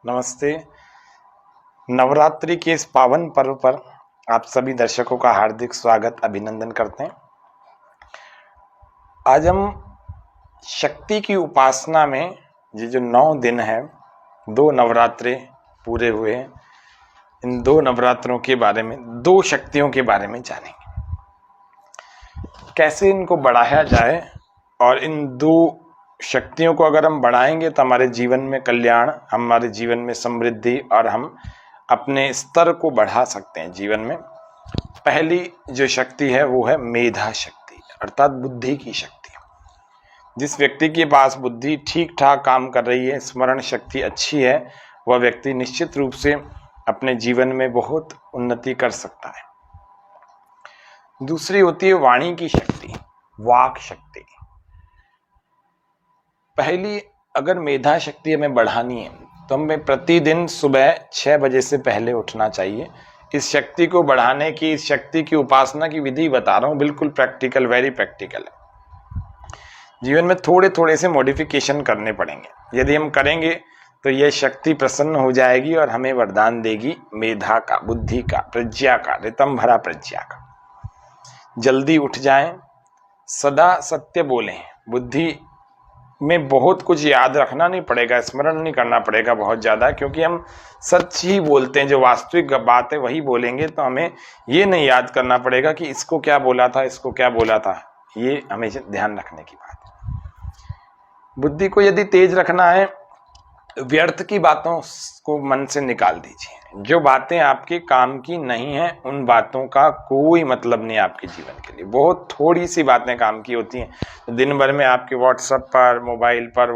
नमस्ते। नवरात्रि के इस पावन पर्व पर आप सभी दर्शकों का हार्दिक स्वागत अभिनंदन करते हैं। आज हम शक्ति की उपासना में ये जो 9 दिन है, 2 नवरात्रे पूरे हुए हैं, इन 2 नवरात्रों के बारे में, 2 शक्तियों के बारे में जानेंगे। कैसे इनको बढ़ाया जाए और इन 2 शक्तियों को अगर हम बढ़ाएंगे तो हमारे जीवन में कल्याण, हमारे जीवन में समृद्धि और हम अपने स्तर को बढ़ा सकते हैं जीवन में। पहली जो शक्ति है वो है मेधा शक्ति, अर्थात बुद्धि की शक्ति। जिस व्यक्ति के पास बुद्धि ठीक ठाक काम कर रही है, स्मरण शक्ति अच्छी है, वह व्यक्ति निश्चित रूप से अपने जीवन में बहुत उन्नति कर सकता है। दूसरी होती है वाणी की शक्ति, वाक शक्ति। पहली, अगर मेधा शक्ति हमें बढ़ानी है तो हमें प्रतिदिन सुबह 6 बजे से पहले उठना चाहिए। इस शक्ति को बढ़ाने की, इस शक्ति की उपासना की विधि बता रहा हूं, बिल्कुल प्रैक्टिकल, वेरी प्रैक्टिकल है। जीवन में थोड़े थोड़े से मॉडिफिकेशन करने पड़ेंगे। यदि हम करेंगे तो यह शक्ति प्रसन्न हो जाएगी और हमें वरदान देगी मेधा का, बुद्धि का, प्रज्ञा का, रितम भरा प्रज्ञा का। जल्दी उठ जाएं, सदा सत्य बोलें। बुद्धि में बहुत कुछ याद रखना नहीं पड़ेगा, स्मरण नहीं करना पड़ेगा बहुत ज़्यादा, क्योंकि हम सच ही बोलते हैं। जो वास्तविक बात है वही बोलेंगे, तो हमें ये नहीं याद करना पड़ेगा कि इसको क्या बोला था, इसको क्या बोला था। ये हमें ध्यान रखने की बात है। बुद्धि को यदि तेज रखना है, व्यर्थ की बातों को मन से निकाल दीजिए। जो बातें आपके काम की नहीं है, उन बातों का कोई मतलब नहीं आपके जीवन के लिए। बहुत थोड़ी सी बातें काम की होती हैं। दिन भर में आपके व्हाट्सएप पर, मोबाइल पर,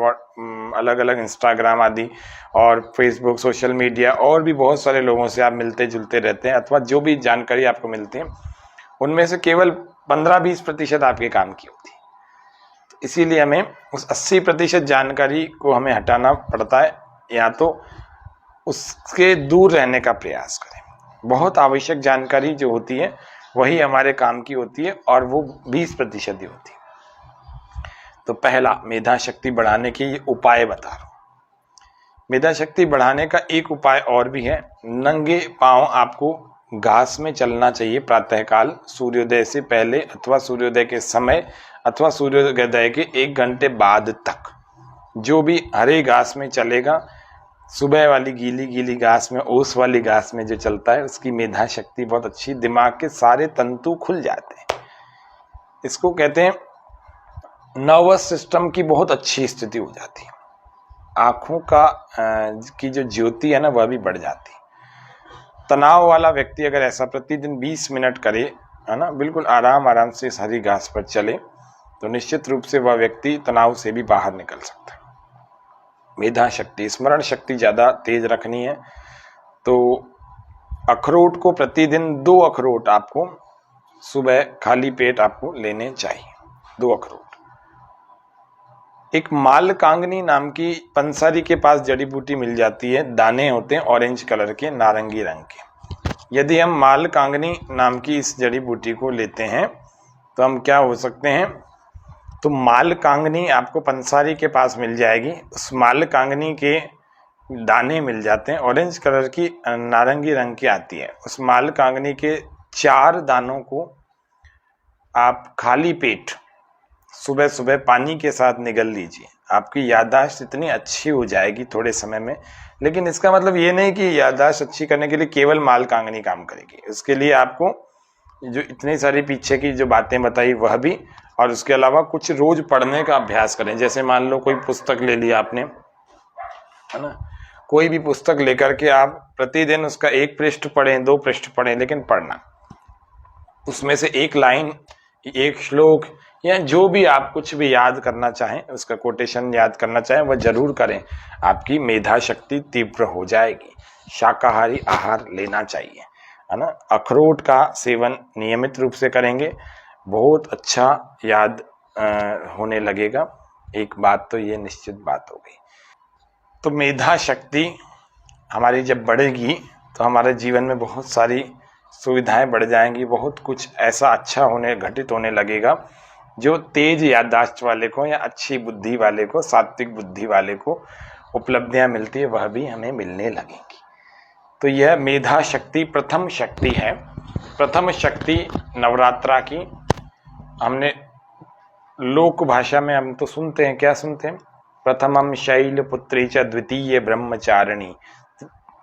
अलग अलग इंस्टाग्राम आदि और फेसबुक, सोशल मीडिया और भी बहुत सारे लोगों से आप मिलते जुलते रहते हैं, अथवा जो भी जानकारी आपको मिलती है उनमें से केवल 15-20% आपके काम की होती है। तो इसीलिए हमें उस 80% जानकारी को हमें हटाना पड़ता है, या तो उसके दूर रहने का प्रयास करें। बहुत आवश्यक जानकारी जो होती है वही हमारे काम की होती है, और वो 20% ही होती है। तो पहला, मेधा शक्ति बढ़ाने के ये उपाय बता रहा हूं। मेधा शक्ति बढ़ाने का एक उपाय और भी है। नंगे पांव आपको घास में चलना चाहिए प्रातःकाल, सूर्योदय से पहले अथवा सूर्योदय के समय अथवा सूर्योदय के 1 घंटे बाद तक। जो भी हरे घास में चलेगा, सुबह वाली गीली गीली घास में, ओस वाली घास में जो चलता है, उसकी मेधा शक्ति बहुत अच्छी, दिमाग के सारे तंतु खुल जाते हैं। इसको कहते हैं नर्वस सिस्टम की बहुत अच्छी स्थिति हो जाती है। आंखों का की जो ज्योति है ना, वह भी बढ़ जाती है। तनाव वाला व्यक्ति अगर ऐसा प्रतिदिन 20 मिनट करे, है ना, बिल्कुल आराम से इस हरी घास पर चले, तो निश्चित रूप से वह व्यक्ति तनाव से भी बाहर निकल सकता है। मेधा शक्ति, स्मरण शक्ति ज्यादा तेज रखनी है तो अखरोट को प्रतिदिन 2 अखरोट आपको सुबह खाली पेट आपको लेने चाहिए। 2 अखरोट। एक मालकांगनी नाम की पंसारी के पास जड़ी बूटी मिल जाती है, दाने होते हैं ऑरेंज कलर के, नारंगी रंग के। यदि हम मालकांगनी नाम की इस जड़ी बूटी को लेते हैं तो हम क्या हो सकते हैं, तो मालकांगनी आपको पंसारी के पास मिल जाएगी। उस मालकांगनी के दाने मिल जाते हैं, ऑरेंज कलर की, नारंगी रंग की आती है। उस मालकांगनी के 4 दानों को आप खाली पेट सुबह सुबह पानी के साथ निगल लीजिए। आपकी याददाश्त इतनी अच्छी हो जाएगी थोड़े समय में। लेकिन इसका मतलब ये नहीं कि याददाश्त अच्छी करने के लिए केवल मालकांगनी काम करेगी। उसके लिए आपको जो इतनी सारी पीछे की जो बातें बताई वह भी, और उसके अलावा कुछ रोज पढ़ने का अभ्यास करें। जैसे मान लो कोई पुस्तक ले ली आपने, है ना, कोई भी पुस्तक लेकर के आप प्रतिदिन उसका 1 पृष्ठ पढ़ें, 2 पृष्ठ पढ़ें, लेकिन पढ़ना। उसमें से 1 लाइन, 1 श्लोक, या जो भी आप कुछ भी याद करना चाहें, उसका कोटेशन याद करना चाहें, वह जरूर करें। आपकी मेधा शक्ति तीव्र हो जाएगी। शाकाहारी आहार लेना चाहिए, है ना। अखरोट का सेवन नियमित रूप से करेंगे, बहुत अच्छा याद होने लगेगा। एक बात तो ये निश्चित बात हो गई। तो मेधा शक्ति हमारी जब बढ़ेगी तो हमारे जीवन में बहुत सारी सुविधाएं बढ़ जाएंगी। बहुत कुछ ऐसा अच्छा घटित होने लगेगा जो तेज याददाश्त वाले को, या अच्छी बुद्धि वाले को, सात्विक बुद्धि वाले को उपलब्धियां मिलती है वह भी हमें मिलने लगेंगी। तो यह मेधा शक्ति प्रथम शक्ति है। प्रथम शक्ति नवरात्रा की हमने लोक भाषा में हम तो सुनते हैं, क्या सुनते हैं? प्रथमम शैलपुत्री च द्वितीय ब्रह्मचारिणी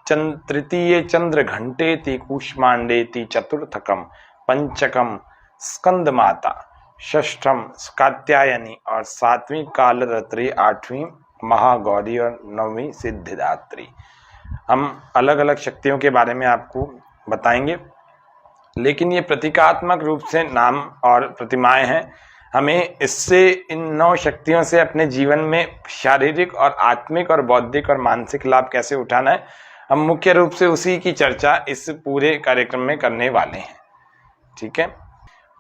तृतीय चंद्र घंटेति कूष्मांडेति चतुर्थकम पंचकम स्कंद माता षष्ठम कात्यायनी और सातवीं कालरात्रि, आठवीं महागौरी और नौवीं सिद्धिदात्री। हम अलग अलग शक्तियों के बारे में आपको बताएंगे, लेकिन ये प्रतीकात्मक रूप से नाम और प्रतिमाएं हैं। हमें इससे इन 9 शक्तियों से अपने जीवन में शारीरिक और आत्मिक और बौद्धिक और मानसिक लाभ कैसे उठाना है, हम मुख्य रूप से उसी की चर्चा इस पूरे कार्यक्रम में करने वाले हैं। ठीक है।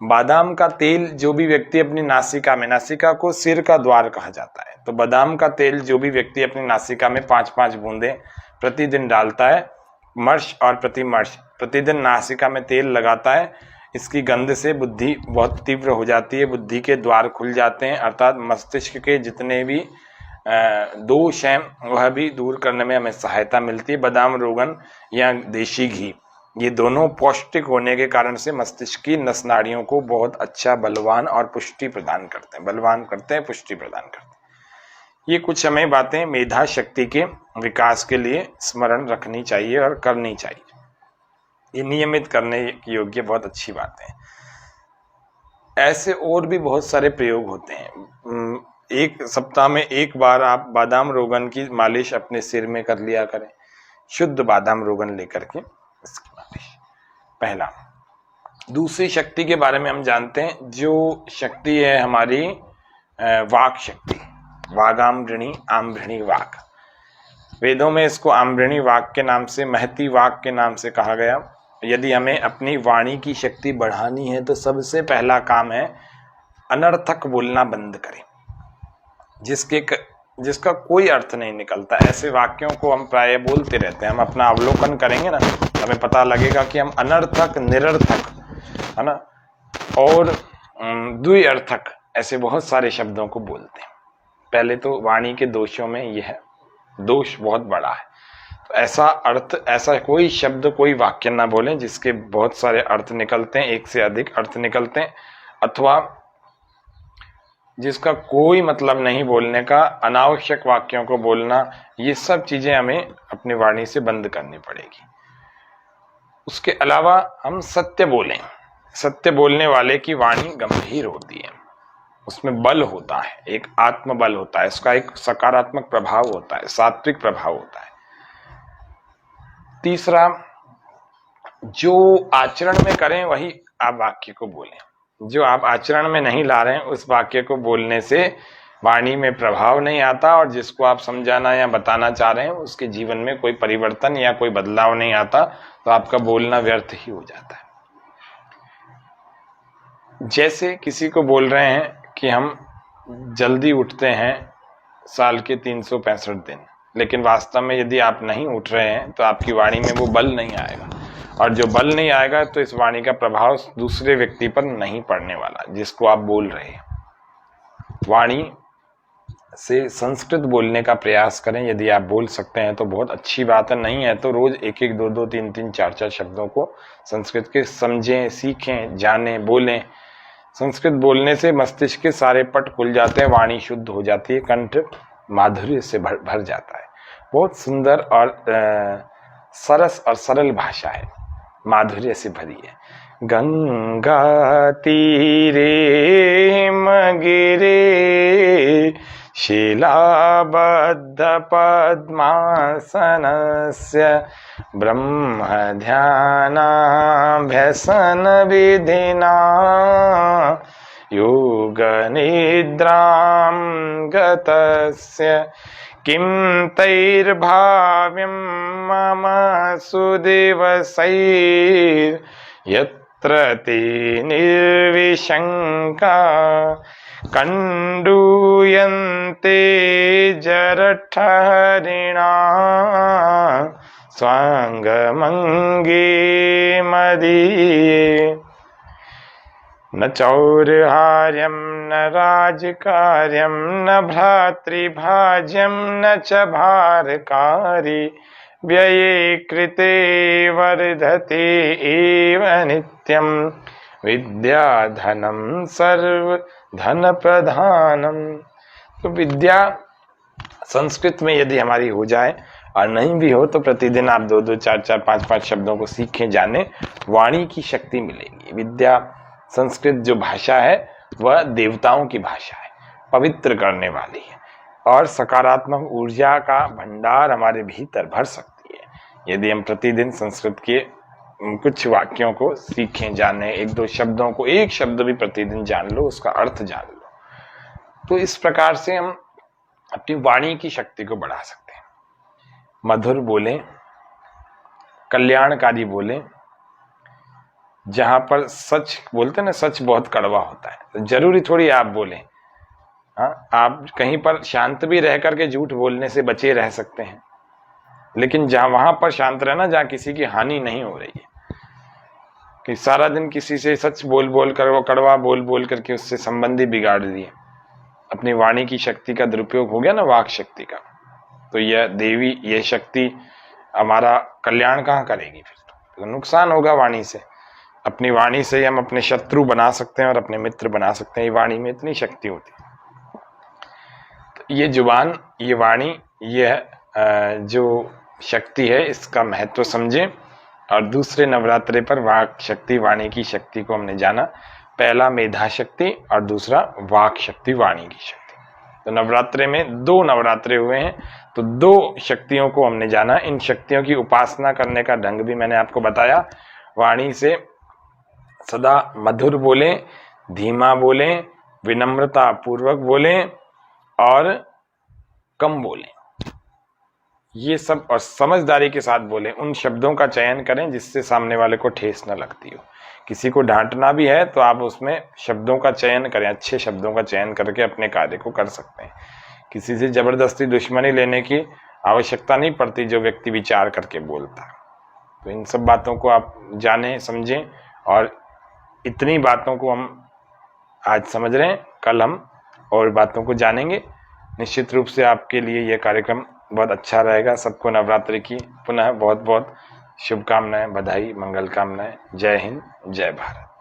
बादाम का तेल जो भी व्यक्ति अपनी नासिका में, नासिका को सिर का द्वार कहा जाता है, तो बादाम का तेल जो भी व्यक्ति अपनी नासिका में 5-5 बूंदें प्रतिदिन डालता है, मर्श और प्रतिमर्श प्रतिदिन नासिका में तेल लगाता है, इसकी गंध से बुद्धि बहुत तीव्र हो जाती है, बुद्धि के द्वार खुल जाते हैं, अर्थात मस्तिष्क के जितने भी दोष हैं वह भी दूर करने में हमें सहायता मिलती है। बादाम रोगन या देशी घी, ये दोनों पौष्टिक होने के कारण से मस्तिष्क की नस नाड़ियों को बहुत अच्छा बलवान और पुष्टि प्रदान करते हैं, बलवान करते हैं, पुष्टि प्रदान करते हैं। ये कुछ हमें बातें मेधा शक्ति के विकास के लिए स्मरण रखनी चाहिए और करनी चाहिए। ये नियमित करने योग्य बहुत अच्छी बात है। ऐसे और भी बहुत सारे प्रयोग होते हैं। एक सप्ताह में एक बार आप बादाम रोगन की मालिश अपने सिर में कर लिया करें, शुद्ध बादाम रोगन लेकर के इसकी मालिश। पहला। दूसरी शक्ति के बारे में हम जानते हैं, जो शक्ति है हमारी वाक शक्ति, वागाम्भृणी आम्भृणी वाक। वेदों में इसको आम्भृणी वाक के नाम से, महती वाक के नाम से कहा गया। यदि हमें अपनी वाणी की शक्ति बढ़ानी है तो सबसे पहला काम है अनर्थक बोलना बंद करें, जिसका कोई अर्थ नहीं निकलता। ऐसे वाक्यों को हम प्राय बोलते रहते हैं। हम अपना अवलोकन करेंगे ना, हमें पता लगेगा कि हम अनर्थक, निरर्थक, है ना, और द्व्यर्थक ऐसे बहुत सारे शब्दों को बोलते हैं। पहले तो वाणी के दोषों में यह दोष बहुत बड़ा है। तो ऐसा अर्थ, ऐसा कोई शब्द, कोई वाक्य ना बोलें जिसके बहुत सारे अर्थ निकलते हैं, एक से अधिक अर्थ निकलते हैं, अथवा जिसका कोई मतलब नहीं बोलने का, अनावश्यक वाक्यों को बोलना, ये सब चीजें हमें अपनी वाणी से बंद करनी पड़ेगी। उसके अलावा हम सत्य बोलें। सत्य बोलने वाले की वाणी गंभीर होती है, उसमें बल होता है, एक आत्मबल होता है, उसका एक सकारात्मक प्रभाव होता है, सात्विक प्रभाव होता है। तीसरा, जो आचरण में करें वही आप वाक्य को बोलें। जो आप आचरण में नहीं ला रहे हैं उस वाक्य को बोलने से वाणी में प्रभाव नहीं आता, और जिसको आप समझाना या बताना चाह रहे हैं उसके जीवन में कोई परिवर्तन या कोई बदलाव नहीं आता, तो आपका बोलना व्यर्थ ही हो जाता है। जैसे किसी को बोल रहे हैं कि हम जल्दी उठते हैं साल के 365 दिन, लेकिन वास्तव में यदि आप नहीं उठ रहे हैं तो आपकी वाणी में वो बल नहीं आएगा, और जो बल नहीं आएगा तो इस वाणी का प्रभाव दूसरे व्यक्ति पर नहीं पड़ने वाला जिसको आप बोल रहे हैं। वाणी से संस्कृत बोलने का प्रयास करें। यदि आप बोल सकते हैं तो बहुत अच्छी बात है, नहीं है तो रोज 1-1, 2-2, 3-3, 4-4 शब्दों को संस्कृत के समझें, सीखें, जानें, बोलें। संस्कृत बोलने से मस्तिष्क के सारे पट खुल जाते हैं, वाणी शुद्ध हो जाती है, कंठ माधुर्य से भर जाता है। बहुत सुंदर और सरस और सरल भाषा है, माधुर्य से भरी है। गंगा तीरे मगिरे शिलाबद्ध पद्मासनस्य ब्रह्म ध्यानाभ्यसन विधिना योग निद्रां गतस्य किं तैर्भाव्यं मम सुदिवसैर्यत्र ते निर्विशंका कंडूयन्ते जरठहरिणा स्वांगमंगे मदीये। न चौर्हार्यं न राजकार्यं न भ्रातृभाज्यं न च भारकारी व्यये कृते वर्धते एव नित्यं विद्या धनं सर्व धन प्रधानम। तो विद्या संस्कृत में यदि हमारी हो जाए और नहीं भी हो तो प्रतिदिन आप 2-2, 4-4, 5-5 शब्दों को सीखें, जाने, वाणी की शक्ति मिलेगी। विद्या संस्कृत जो भाषा है वह देवताओं की भाषा है, पवित्र करने वाली है और सकारात्मक ऊर्जा का भंडार हमारे भीतर भर सकती है यदि हम प्रतिदिन संस्कृत के कुछ वाक्यों को सीखें, जाने, 1-2 शब्दों को, एक शब्द भी प्रतिदिन जान लो, उसका अर्थ जान लो। तो इस प्रकार से हम अपनी वाणी की शक्ति को बढ़ा सकते हैं। मधुर बोलें, कल्याणकारी बोलें। जहां पर सच बोलते हैं ना, सच बहुत कड़वा होता है, तो जरूरी थोड़ी आप बोलें। हाँ, आप कहीं पर शांत भी रह करके झूठ बोलने से बचे रह सकते हैं, लेकिन जहां वहां पर शांत रहना जहां किसी की हानि नहीं हो रही है। कि सारा दिन किसी से सच बोल बोल कर, वो कड़वा बोल बोल करके उससे संबंधी बिगाड़ दिए, अपनी वाणी की शक्ति का दुरुपयोग हो गया ना, वाक शक्ति का, तो यह देवी, यह शक्ति हमारा कल्याण कहाँ करेगी? फिर तो नुकसान होगा वाणी से। अपनी वाणी से ही हम अपने शत्रु बना सकते हैं और अपने मित्र बना सकते हैं। ये वाणी में इतनी शक्ति होती है। तो ये जुबान, ये वाणी, यह जो शक्ति है, इसका महत्व समझें। और दूसरे नवरात्रे पर वाक शक्ति, वाणी की शक्ति को हमने जाना। पहला मेधा शक्ति और दूसरा वाक शक्ति, वाणी की शक्ति। तो नवरात्रे में 2 नवरात्रे हुए हैं, तो 2 शक्तियों को हमने जाना। इन शक्तियों की उपासना करने का ढंग भी मैंने आपको बताया। वाणी से सदा मधुर बोलें, धीमा बोलें, विनम्रता पूर्वक बोलें और कम बोलें, ये सब, और समझदारी के साथ बोलें। उन शब्दों का चयन करें जिससे सामने वाले को ठेस न लगती हो। किसी को डांटना भी है तो आप उसमें शब्दों का चयन करें, अच्छे शब्दों का चयन करके अपने कार्य को कर सकते हैं। किसी से जबरदस्ती दुश्मनी लेने की आवश्यकता नहीं पड़ती जो व्यक्ति विचार करके बोलता है। तो इन सब बातों को आप जानें, समझें, और इतनी बातों को हम आज समझ रहे हैं, कल हम और बातों को जानेंगे। निश्चित रूप से आपके लिए यह कार्यक्रम बहुत अच्छा रहेगा। सबको नवरात्रि की पुनः बहुत बहुत शुभकामनाएं, बधाई, मंगल कामनाएं। जय हिंद, जय भारत।